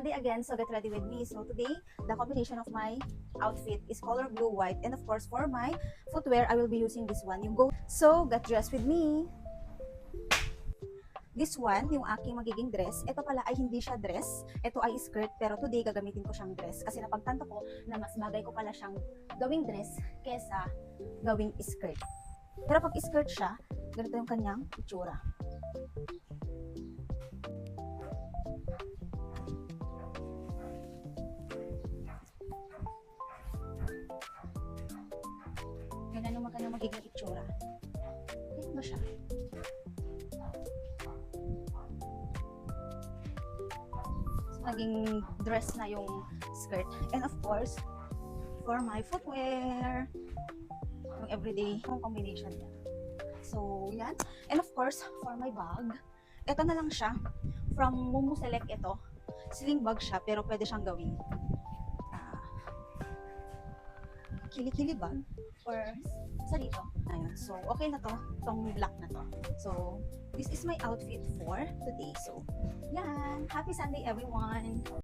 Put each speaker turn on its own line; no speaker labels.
Sunday again, so get ready with me. So today, the combination of my outfit is color blue, white, and of course for my footwear, I will be using this one. So get dressed with me. This one, yung aking magiging dress, ito pala ay hindi siya dress, ito ay skirt, pero today gagamitin ko siyang dress kasi napagtanto ko na mas bagay ko pala siyang gawing dress kesa gawing skirt. Pero pag skirt siya, ganito yung kanyang itsura. Ganyan yung kanyang magiging itsura. Ganyan ba siya? Naging dress na yung skirt. And of course, for my footwear, yung everyday yung combination niya. So, yan. And of course, for my bag, ito na lang siya. From Mumu Select ito. Sling bag siya, pero pwede siyang gawing kili-kili bag or sa dito. Ayun. So, okay na to. Itong black na to. So, this is my outfit for today. So, yan. Happy Sunday, everyone!